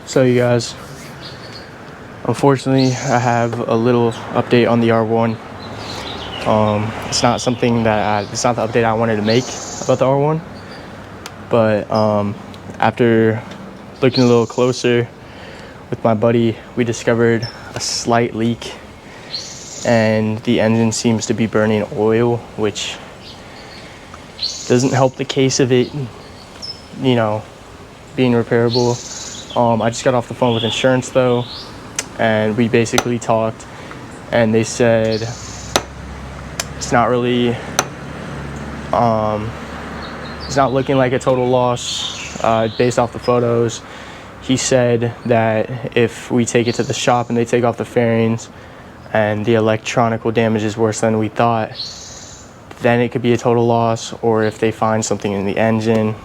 So you guys, unfortunately, I have a little update on the R1. It's not something that it's not the update I wanted to make about the R1, but after looking a little closer with my buddy, we discovered a slight leak, and the engine seems to be burning oil, which doesn't help the case of it, being repairable. I just got off the phone with insurance though, and we basically talked, and they said it's not really, it's not looking like a total loss based off the photos. He said that if we take it to the shop and they take off the fairings and the electronical damage is worse than we thought, then it could be a total loss, or if they find something in the engine,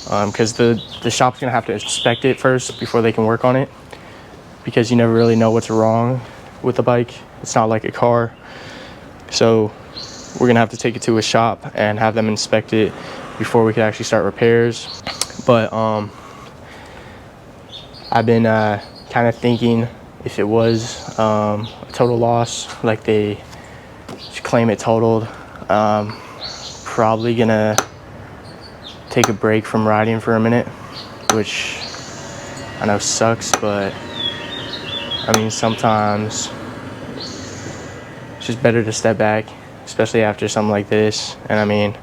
because the shop's gonna have to inspect it first before they can work on it, because you never really know what's wrong with the bike. It's not like a car. So we're gonna have to take it to a shop and have them inspect it before we could actually start repairs. But I've been kind of thinking, if it was a total loss, like they claim it totaled, probably gonna take a break from riding for a minute, which I know sucks, but I mean, sometimes it's just better to step back, especially after something like this. And I mean,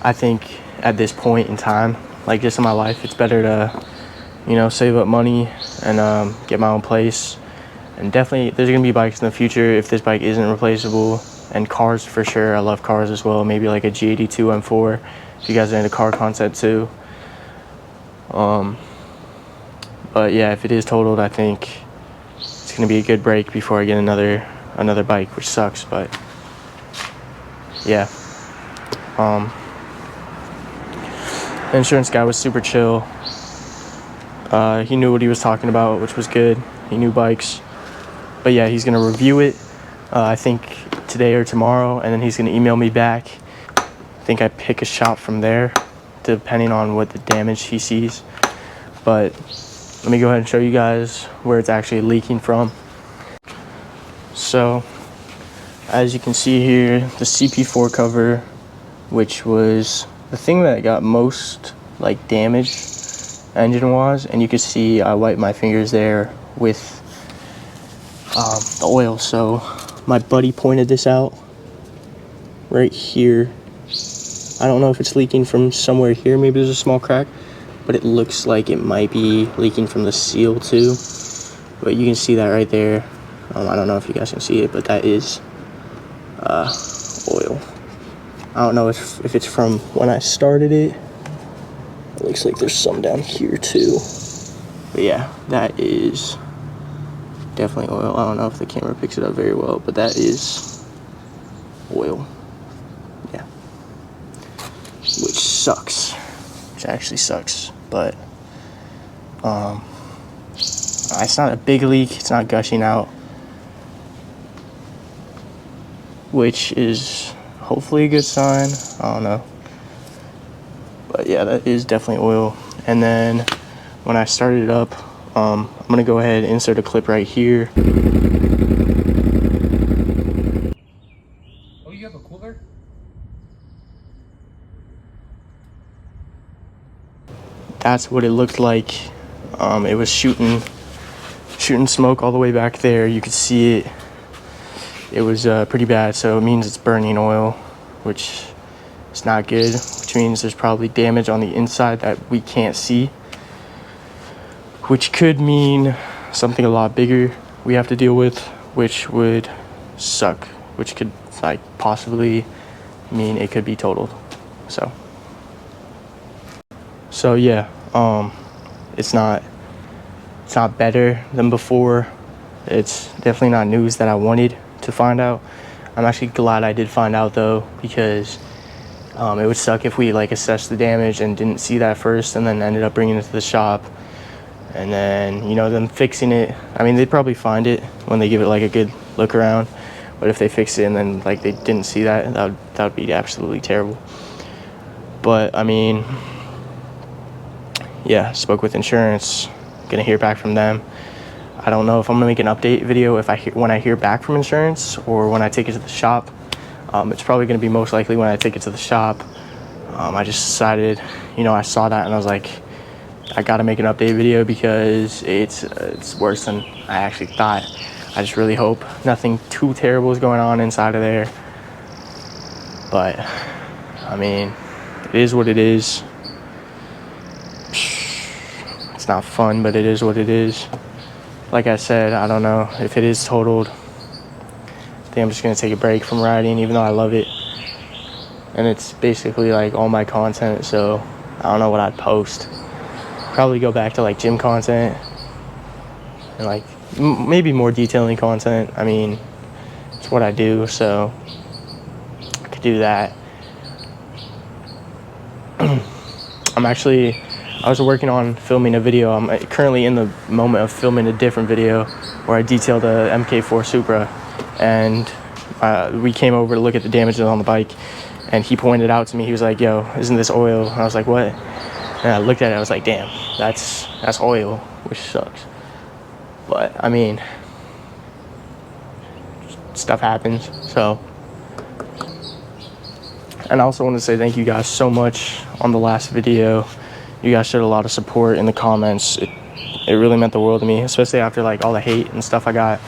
I think at this point in time, like just in my life, it's better to, save up money and get my own place. And definitely, there's gonna be bikes in the future if this bike isn't replaceable, and cars for sure. I love cars as well. Maybe like a G82 M4 if you guys are into car content too. But yeah, if it is totaled, I think it's gonna be a good break before I get another bike, which sucks. But yeah, the insurance guy was super chill. He knew what he was talking about, which was good. He knew bikes. But yeah, he's gonna review it, I think today or tomorrow, and then he's gonna email me back. I think I pick a shop from there, depending on what the damage he sees. But let me go ahead and show you guys where it's actually leaking from. So, as you can see here, the CP4 cover, which was the thing that got most damage engine-wise, and you can see I wiped my fingers there with the oil. So my buddy pointed this out right here. I don't know if it's leaking from somewhere here. Maybe there's a small crack, but it looks like it might be leaking from the seal too. But you can see that right there. I don't know if you guys can see it, but that is oil. I don't know if it's from when I started it. It looks like there's some down here too. But yeah, that is definitely oil. I don't know if the camera picks it up very well, but that is oil. Yeah. Which sucks. Which actually sucks. But it's not a big leak. It's not gushing out, which is hopefully a good sign. I don't know. But yeah, that is definitely oil. And then when I started it up, I'm gonna go ahead and insert a clip right here. Oh, you have a cooler? That's what it looked like. It was shooting smoke all the way back there. You could see it. It was pretty bad, so it means it's burning oil, which is not good, which means there's probably damage on the inside that we can't see, which could mean something a lot bigger we have to deal with, which would suck, which could possibly mean it could be totaled. So yeah, it's not better than before. It's definitely not news that I wanted to find out. I'm actually glad I did find out though, because it would suck if we assessed the damage and didn't see that first, and then ended up bringing it to the shop, and then them fixing it. I mean, they'd probably find it when they give it a good look around, but if they fix it and then they didn't see that, that would be absolutely terrible. But I mean, yeah, spoke with insurance, gonna hear back from them. I don't know if I'm gonna make an update video when I hear back from insurance or when I take it to the shop. It's probably gonna be most likely when I take it to the shop. I just decided, I saw that and I was like, I gotta make an update video because it's worse than I actually thought. I just really hope nothing too terrible is going on inside of there. But I mean, it is what it is. It's not fun, but it is what it is. Like I said, I don't know if it is totaled. I think I'm just gonna take a break from riding, even though I love it. And it's basically like all my content, so I don't know what I'd post. Probably go back to like gym content and like maybe more detailing content. I mean, it's what I do, so I could do that. I was working on filming a video. I'm currently in the moment of filming a different video where I detailed a MK4 Supra, and we came over to look at the damages on the bike, and he pointed out to me, he was like, yo, isn't this oil? And I was like, what? And I looked at it, I was like, damn, that's oil, which sucks. But I mean, stuff happens. So, and I also want to say thank you guys so much on the last video. You guys showed a lot of support in the comments. It really meant the world to me, especially after like all the hate and stuff I got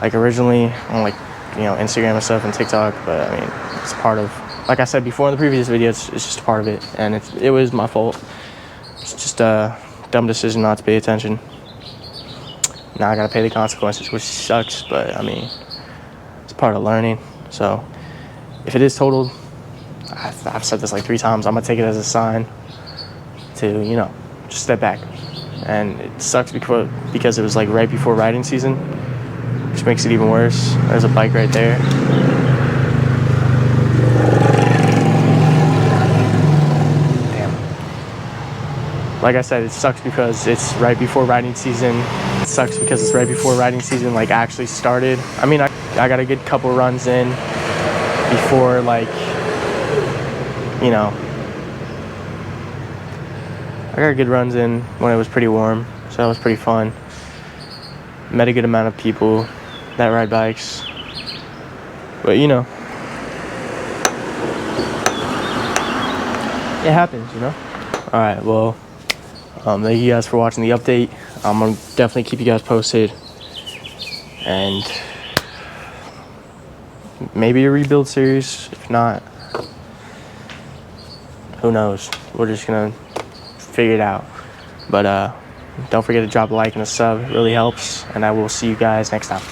like originally on like Instagram and stuff and TikTok. But I mean, it's part of, like I said before in the previous video, it's just a part of it, and it was my fault. It's just a dumb decision not to pay attention. Now I gotta pay the consequences, which sucks, but I mean, it's part of learning. So if it is totaled, I've said this like 3 times, I'm gonna take it as a sign to, just step back. And it sucks because it was like right before riding season, which makes it even worse. There's a bike right there. Like I said, it sucks because it's right before riding season. It sucks because it's right before riding season like actually started. I mean, I got a good couple runs in before I got good runs in when it was pretty warm, so that was pretty fun. Met a good amount of people that ride bikes. But it happens, Alright, well, thank you guys for watching the update. I'm gonna definitely keep you guys posted, and maybe a rebuild series. If not, who knows? We're just gonna figure it out. But don't forget to drop a like and a sub. It really helps, and I will see you guys next time.